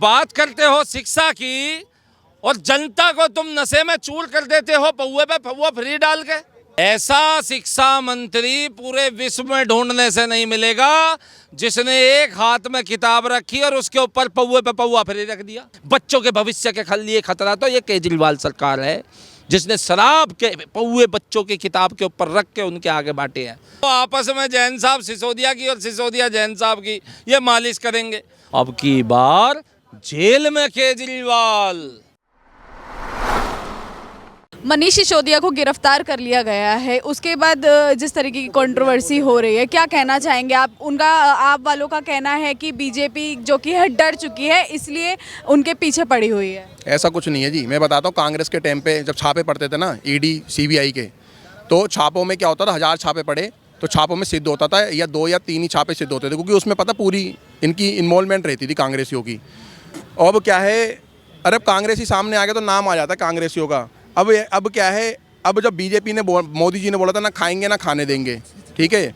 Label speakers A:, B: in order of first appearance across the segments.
A: बात करते हो शिक्षा की और जनता को तुम नशे में चूर कर देते हो पौवे पे पौवा फ्री डाल के। ऐसा शिक्षा मंत्री पूरे विश्व में ढूंढने से नहीं मिलेगा जिसने एक हाथ में किताब रखी और उसके ऊपर पौवे पे पौवा फ्री रख दिया। बच्चों के भविष्य के लिए खतरा तो ये केजरीवाल सरकार है जिसने शराब के पौवे बच्चों की किताब के ऊपर रख के उनके आगे बांटे हैं। तो आपस में जैन साहब सिसोदिया की और सिसोदिया जैन साहब की ये मालिश करेंगे। अब की बार जेल में केजरीवाल।
B: मनीष सिसोदिया को गिरफ्तार कर लिया गया है, उसके बाद जिस तरीके की कंट्रोवर्सी हो रही है, क्या कहना चाहेंगे आप? आप वालों का कहना है कि बीजेपी जो कि है डर चुकी है इसलिए उनके पीछे पड़ी हुई है।
C: ऐसा कुछ नहीं है जी। मैं बताता हूँ, कांग्रेस के टाइम पे जब छापे पड़ते थे ना ईडी सीबीआई के, तो छापों में क्या होता था, 1000 छापे पड़े तो छापों में सिद्ध होता था या 2 या 3 ही छापे सिद्ध होते थे, क्योंकि उसमें पता पूरी इनकी इन्वॉल्वमेंट रहती थी कांग्रेसियों की। अब क्या है, अरे कांग्रेसी सामने आ गया तो नाम आ जाता है कांग्रेसियों का। अब क्या है, अब जब बीजेपी ने मोदी जी ने बोला था ना खाएंगे ना खाने देंगे, ठीक है।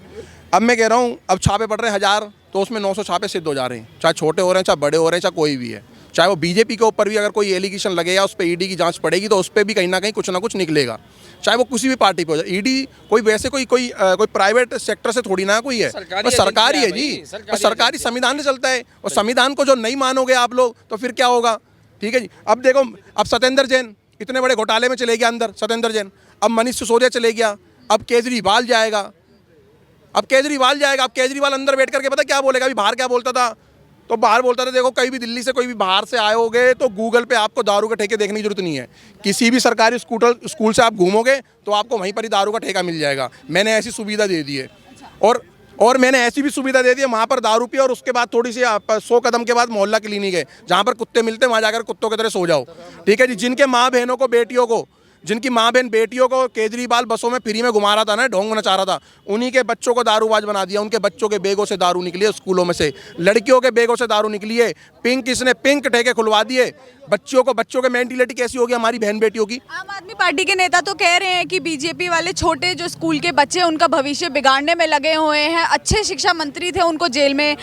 C: अब मैं कह रहा हूँ अब छापे पड़ रहे हैं 1000 तो उसमें 900 छापे सिद्ध हो जा रहे हैं, चाहे छोटे हो रहे हैं चाहे बड़े हो रहे हैं चाहे कोई भी है। चाहे वो बीजेपी के ऊपर भी अगर कोई एलिगेशन लगे या उस पर ईडी की जांच पड़ेगी तो उस पर भी कहीं ना कुछ निकलेगा, चाहे वो किसी भी पार्टी पे हो जाए। ईडी कोई वैसे कोई प्राइवेट सेक्टर से थोड़ी ना कोई है, सरकारी है जी, और सरकारी संविधान से चलता है। और संविधान को जो नहीं मानोगे आप लोग तो फिर क्या होगा, ठीक है जी। अब देखो, अब सत्येंद्र जैन इतने बड़े घोटाले में चले गया अंदर, सत्येंद्र जैन। अब मनीष सिसोदिया चले गया, अब केजरीवाल जाएगा। अब केजरीवाल अंदर बैठ करके पता क्या बोलेगा? अभी बाहर क्या बोलता था, तो बाहर बोलता था देखो कहीं भी दिल्ली से कोई भी बाहर से आए होगे तो गूगल पे आपको दारू के ठेके देखने की जरूरत नहीं है। किसी भी सरकारी स्कूल से आप घूमोगे तो आपको वहीं पर ही दारू का ठेका मिल जाएगा। मैंने ऐसी सुविधा दे दी है। और मैंने ऐसी भी सुविधा दे दी है, वहाँ पर दारू पिए और उसके बाद थोड़ी सी 100 कदम के बाद मोहल्ला क्लिनिक है जहाँ पर कुत्ते मिलते हैं, वहाँ जाकर कुत्तों की तरह सो जाओ, ठीक है जी। जिनके माँ बहनों को बेटियों को जिनकी माँ बहन बेटियों को केजरीवाल बसों में फ्री में घुमा रहा था ना, ढोंग नचा रहा था, उन्हीं के बच्चों को दारूबाज बना दिया। उनके बच्चों के बेगों से दारू निकली है, स्कूलों में से लड़कियों के बेगों से दारू निकली है। इसने पिंक ठेके खुलवा दिए। बच्चों के मेंटेलिटी कैसी होगी हमारी बहन बेटियों की।
B: आम आदमी पार्टी के नेता तो कह रहे हैं कि बीजेपी वाले छोटे जो स्कूल के बच्चे उनका भविष्य बिगाड़ने में लगे हुए हैं, अच्छे शिक्षा मंत्री थे उनको जेल में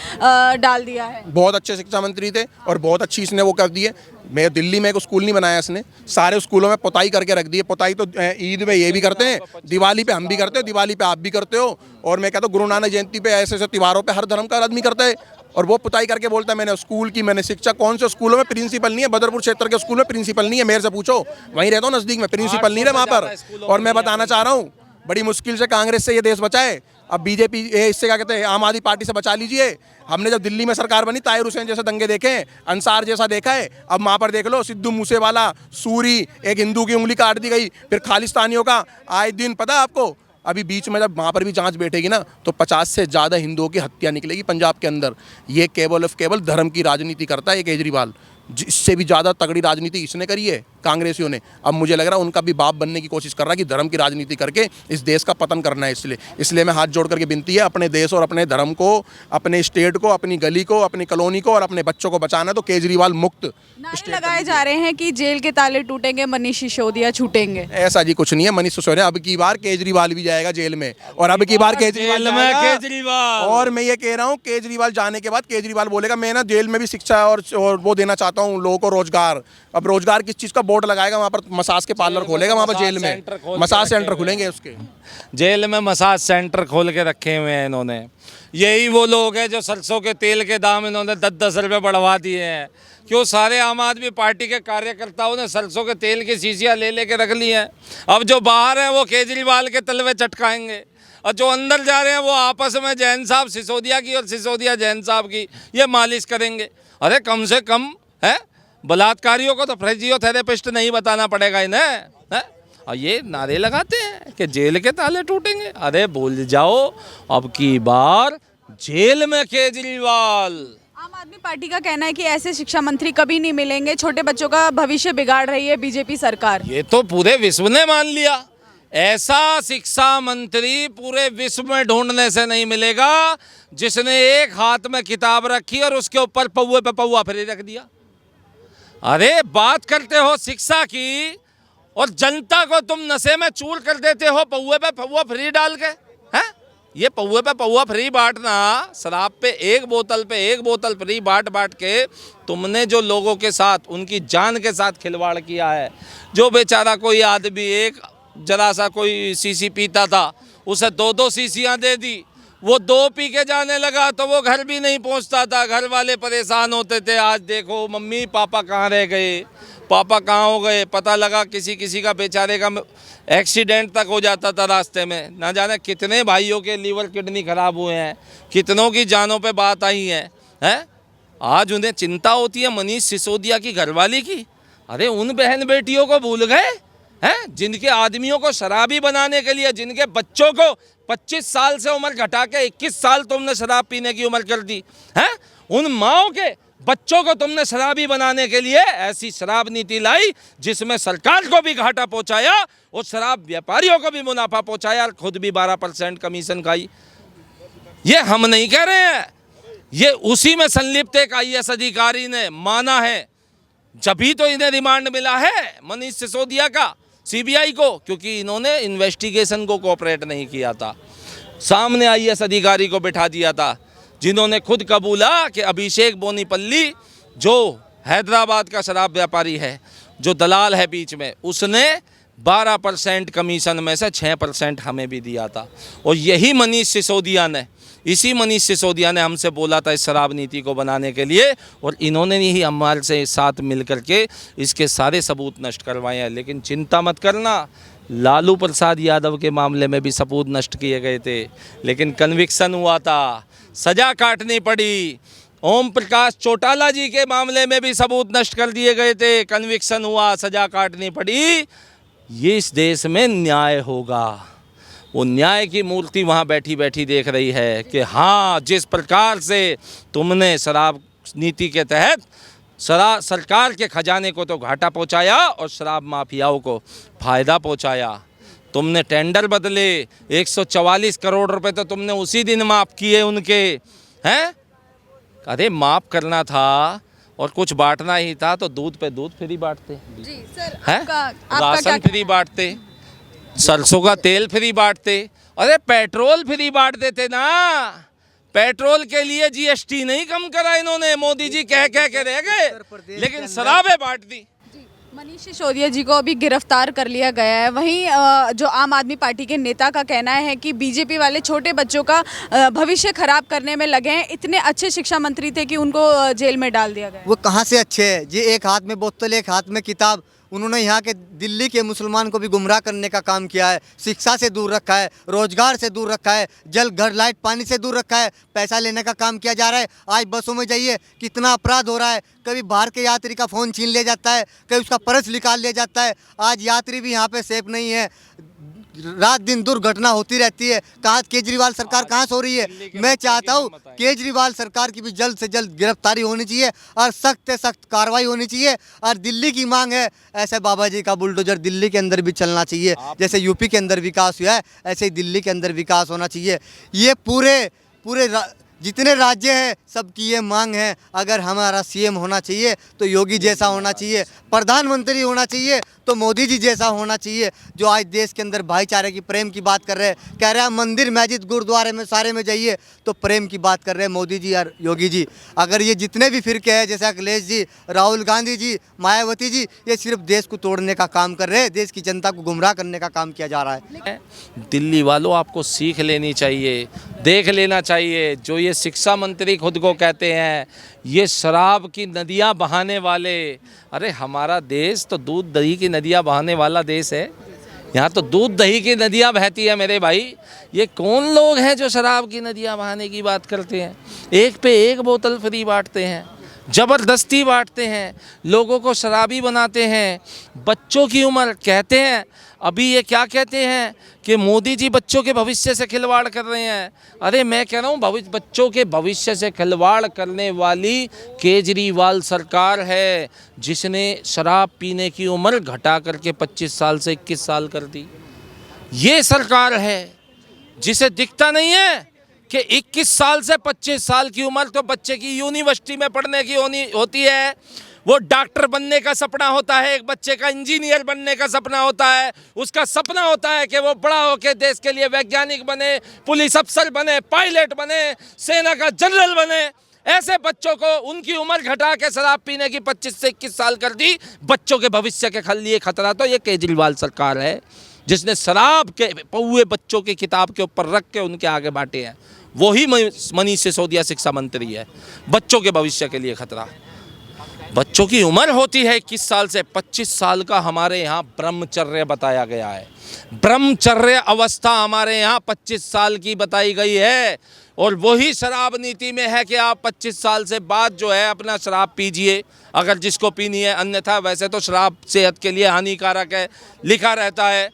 B: डाल दिया है।
C: बहुत अच्छे शिक्षा मंत्री थे और बहुत अच्छी इसने वो कर दी है। मैं दिल्ली में एक स्कूल नहीं बनाया इसने, सारे स्कूलों में पुताई करके रख दी है। पुताई तो ईद में ये भी करते हैं, दिवाली पे हम भी करते हो, दिवाली पे आप भी करते हो, और मैं कहता हूँ गुरु नानक जयंती पे ऐसे ऐसे त्योहारों पे हर धर्म का आदमी करता है। और वो पुताई करके बोलता है मैंने स्कूल की, मैंने शिक्षा। कौन से स्कूलों में प्रिंसिपल नहीं है? बदरपुर क्षेत्र के स्कूल में प्रिंसिपल नहीं है, मेरे से पूछो, वहीं रहता हूँ नजदीक में, प्रिंसिपल नहीं है वहाँ पर। और मैं बताना चाह रहा हूँ, बड़ी मुश्किल से कांग्रेस से ये देश बचा है। अब बीजेपी इससे क्या कहते हैं, आम आदमी पार्टी से बचा लीजिए। हमने जब दिल्ली में सरकार बनी ताहिर हुसैन जैसे दंगे देखे हैं, अंसार जैसा देखा है। अब वहाँ पर देख लो, सिद्धू मूसेवाला, सूरी, एक हिंदू की उंगली काट दी गई, फिर खालिस्तानियों का आए दिन पता है आपको। अभी बीच में जब वहाँ पर भी जांच बैठेगी ना तो 50 से ज़्यादा हिंदुओं की हत्या निकलेगी पंजाब के अंदर। ये केवल धर्म की राजनीति करता है ये केजरीवाल। इससे भी ज़्यादा तगड़ी राजनीति इसने करी है कांग्रेसियों ने। अब मुझे लग रहा है उनका भी बाप बनने की कोशिश कर रहा है कि धर्म की राजनीति करके इस देश का पतन करना है। इसलिए मैं हाथ जोड़ करके विनती है, अपने देश और अपने धर्म को, अपने स्टेट को, अपनी गली को, अपनी कॉलोनी को और अपने बच्चों को बचाना है तो केजरीवाल मुक्त।
B: नारे लगाए जा रहे हैं कि जेल के ताले टूटेंगे, मनीष सिसोदिया छूटेंगे।
C: ऐसा जी कुछ नहीं है। मनीष सिसोदिया अब की बार केजरीवाल भी जाएगा जेल में, और अब की बार केजरीवाल। और मैं ये कह रहा हूँ केजरीवाल जाने के बाद केजरीवाल बोलेगा मैं ना जेल में भी शिक्षा और वो देना चाहता हूँ लोगों को, रोजगार। अब रोजगार किस चीज़ का बोर्ड लगाएगा? वहाँ पर मसाज के पार्लर खोलेगा, वहाँ पर जेल में मसाज सेंटर खुलेंगे उसके।
A: जेल में मसाज सेंटर खोल के रखे हुए हैं इन्होंने। यही वो लोग हैं जो सरसों के तेल के दाम इन्होंने 10-10 रुपये बढ़वा दिए हैं। क्यों? सारे आम आदमी पार्टी के कार्यकर्ताओं ने सरसों के तेल की शीशियाँ ले के रख ली हैं। अब जो बाहर हैं वो केजरीवाल के तलवे चटकाएंगे, और जो अंदर जा रहे हैं वो आपस में जैन साहब सिसोदिया की और सिसोदिया जैन साहब की ये मालिश करेंगे। अरे कम से कम है बलात्कारियों को तो फिजियोथेरेपिस्ट नहीं बताना पड़ेगा इन्हें, है? और ये नारे लगाते हैं कि जेल के ताले टूटेंगे। अरे भूल जाओ, अब की बार जेल में केजरीवाल।
B: आम आदमी पार्टी का कहना है कि ऐसे शिक्षा मंत्री कभी नहीं मिलेंगे, छोटे बच्चों का भविष्य बिगाड़ रही है बीजेपी सरकार।
A: ये तो पूरे विश्व ने मान लिया। ऐसा शिक्षा मंत्री पूरे विश्व में ढूंढने से नहीं मिलेगा जिसने एक हाथ में किताब रखी और उसके ऊपर पौवे पे पौवा फ्री रख दिया। अरे बात करते हो शिक्षा की और जनता को तुम नशे में चूर कर देते हो पौवे पे पौवा फ्री डाल के, हैं? ये पौवे पे पौवा फ्री बांटना, शराब पे एक बोतल फ्री बांट बांट के तुमने जो लोगों के साथ, उनकी जान के साथ खिलवाड़ किया है। जो बेचारा कोई आदमी एक जरा सा कोई सीसी पीता था, उसे 2-2 सीसियाँ दे दी, वो 2 पी के जाने लगा तो वो घर भी नहीं पहुंचता था, घर वाले परेशान होते थे। आज देखो मम्मी पापा कहाँ रह गए, पापा कहाँ हो गए, पता लगा किसी का बेचारे का एक्सीडेंट तक हो जाता था रास्ते में। ना जाने कितने भाइयों के लीवर किडनी खराब हुए हैं, कितनों की जानों पे बात आई है, हैं? आज उन्हें चिंता होती है मनीष सिसोदिया की घरवाली की। अरे उन बहन बेटियों को भूल गए हैं, जिनके आदमियों को शराबी बनाने के लिए, जिनके बच्चों को 25 साल से उम्र घटा के 21 साल तुमने शराब पीने की उम्र कर दी है। उन माओं के बच्चों को तुमने शराबी बनाने के लिए ऐसी शराब नीति लाई जिसमें सरकार को भी घाटा पहुंचाया और शराब व्यापारियों को भी मुनाफा पहुंचाया और खुद भी 12% कमीशन खाई। ये हम नहीं कह रहे हैं, ये उसी में संलिप्त एक IAS अधिकारी ने माना है। जभी तो इन्हें रिमांड मिला है मनीष सिसोदिया का CBI को, क्योंकि इन्होंने इन्वेस्टिगेशन को कोऑपरेट नहीं किया था। सामने IAS अधिकारी को बिठा दिया था, जिन्होंने खुद कबूला कि अभिषेक बोनीपल्ली जो हैदराबाद का शराब व्यापारी है, जो दलाल है बीच में, उसने 12% कमीशन में से 6% हमें भी दिया था। और यही मनीष सिसोदिया ने, इसी मनीष सिसोदिया ने हमसे बोला था इस शराब नीति को बनाने के लिए, और इन्होंने ही हमारे से साथ मिल करके इसके सारे सबूत नष्ट करवाए हैं। लेकिन चिंता मत करना, लालू प्रसाद यादव के मामले में भी सबूत नष्ट किए गए थे, लेकिन कन्विक्शन हुआ था, सजा काटनी पड़ी। ओम प्रकाश चौटाला जी के मामले में भी सबूत नष्ट कर दिए गए थे, कन्विक्शन हुआ, सजा काटनी पड़ी। ये इस देश में न्याय होगा। वो न्याय की मूर्ति वहाँ बैठी बैठी देख रही है कि हाँ, जिस प्रकार से तुमने शराब नीति के तहत सरकार के खजाने को तो घाटा पहुँचाया और शराब माफियाओं को फ़ायदा पहुँचाया। तुमने टेंडर बदले, 144 करोड़ रुपए तो तुमने उसी दिन माफ़ किए उनके, हैं? अरे माफ़ करना था और कुछ बांटना ही था तो दूध पे दूध फ्री बांटते
B: जी सर,
A: हैं,
B: आपका
A: राशन फ्री बांटते, सरसों का तेल फ्री बांटते, अरे पेट्रोल फ्री बांट देते ना। पेट्रोल के लिए GST नहीं कम करा इन्होंने, मोदी जी कह के रह गए, लेकिन शराबें बांट दी।
B: मनीष सिसोदिया जी को अभी गिरफ्तार कर लिया गया है। वहीं जो आम आदमी पार्टी के नेता का कहना है कि बीजेपी वाले छोटे बच्चों का भविष्य खराब करने में लगे हैं। इतने अच्छे शिक्षा मंत्री थे कि उनको जेल में डाल दिया गया।
D: वो कहाँ से अच्छे हैं जी? एक हाथ में बोतल, एक हाथ में किताब। उन्होंने यहाँ के दिल्ली के मुसलमान को भी गुमराह करने का काम किया है, शिक्षा से दूर रखा है, रोजगार से दूर रखा है, जल घर लाइट पानी से दूर रखा है, पैसा लेने का काम किया जा रहा है। आज बसों में जाइए कितना अपराध हो रहा है, कभी बाहर के यात्री का फ़ोन छीन लिया जाता है, कभी उसका पर्स निकाल लिया जाता है। आज यात्री भी यहाँ पे सेफ नहीं है, रात दिन दुर्घटना होती रहती है। कहाँ केजरीवाल सरकार कहाँ सो रही है? मैं चाहता हूँ केजरीवाल सरकार की भी जल्द से जल्द गिरफ्तारी होनी चाहिए और सख्त से सख्त कार्रवाई होनी चाहिए। और दिल्ली की मांग है ऐसे बाबा जी का बुलडोजर दिल्ली के अंदर भी चलना चाहिए। जैसे यूपी के अंदर विकास हुआ है ऐसे ही दिल्ली के अंदर विकास होना चाहिए। ये पूरे जितने राज्य हैं सबकी ये मांग है। अगर हमारा CM होना चाहिए तो योगी जैसा होना चाहिए, प्रधानमंत्री होना चाहिए तो मोदी जी जैसा होना चाहिए, जो आज देश के अंदर भाईचारे की, प्रेम की बात कर रहे हैं। कह रहे हैं मंदिर मस्जिद गुरुद्वारे में सारे में जाइए, तो प्रेम की बात कर रहे हैं मोदी जी और योगी जी। अगर ये जितने भी फिरके हैं जैसे अखिलेश जी, राहुल गांधी जी, मायावती जी, ये सिर्फ देश को तोड़ने का काम कर रहे हैं, देश की जनता को गुमराह करने का काम किया जा रहा है।
A: दिल्ली वालों, आपको सीख लेनी चाहिए, देख लेना चाहिए। जो ये शिक्षा मंत्री खुद को कहते हैं ये शराब की नदियां बहाने वाले, अरे हमारा देश तो दूध दही की नदियां बहाने वाला देश है। यहाँ तो दूध दही की नदियां बहती है मेरे भाई। ये कौन लोग हैं जो शराब की नदियां बहाने की बात करते हैं? एक पे एक बोतल फ्री बांटते हैं, ज़बरदस्ती बांटते हैं, लोगों को शराबी बनाते हैं। बच्चों की उम्र, कहते हैं अभी ये क्या कहते हैं कि मोदी जी बच्चों के भविष्य से खिलवाड़ कर रहे हैं। अरे मैं कह रहा हूँ बच्चों के भविष्य से खिलवाड़ करने वाली केजरीवाल सरकार है, जिसने शराब पीने की उम्र घटा करके 25 साल से 21 साल कर दी। ये सरकार है जिसे दिखता नहीं है कि 21 साल से 25 साल की उम्र तो बच्चे की यूनिवर्सिटी में पढ़ने की होती है। वो डॉक्टर बनने का सपना होता है, एक बच्चे का इंजीनियर बनने का सपना होता है, उसका सपना होता है कि वो बड़ा होकर देश के लिए वैज्ञानिक बने, पुलिस अफसर बने, पायलट बने, सेना का जनरल बने। ऐसे बच्चों को उनकी उम्र घटा के शराब पीने की 25 से 21 साल कर दी। बच्चों के भविष्य के लिए खतरा तो ये केजरीवाल सरकार है, जिसने शराब के पौए बच्चों की किताब के ऊपर रख के उनके आगे बांटे हैं। वही मनीष सिसोदिया शिक्षा मंत्री है। बच्चों के भविष्य के लिए खतरा। बच्चों की उम्र होती है 21 साल से 25 साल का हमारे यहाँ ब्रह्मचर्य बताया गया है। ब्रह्मचर्य अवस्था हमारे यहाँ 25 साल की बताई गई है, और वही शराब नीति में है कि आप 25 साल से बाद जो है अपना शराब पीजिए अगर जिसको पीनी है, अन्यथा वैसे तो शराब सेहत के लिए हानिकारक है लिखा रहता है।